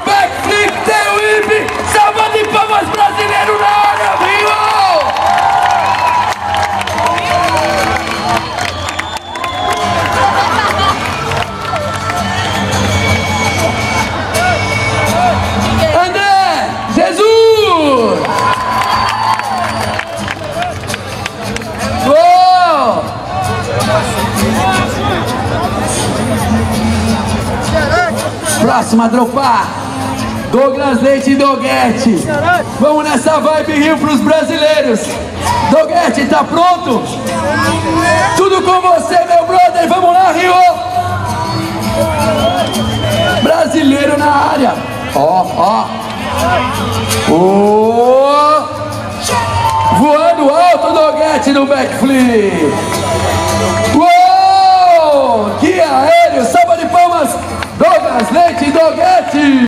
Backflip, tail whip, salva de palmas brasileiro na área, viu? André, Jesus! Gol! Próxima a dropar, Douglas Leite e Doguete. Vamos nessa vibe Rio pros brasileiros. Doguete, tá pronto? Tudo com você, meu brother. Vamos lá, Rio. Brasileiro na área. Ó. Voando alto, Doguete no backflip. Uou! Que aéreo, salva de palmas, Douglas Leite e Doguete.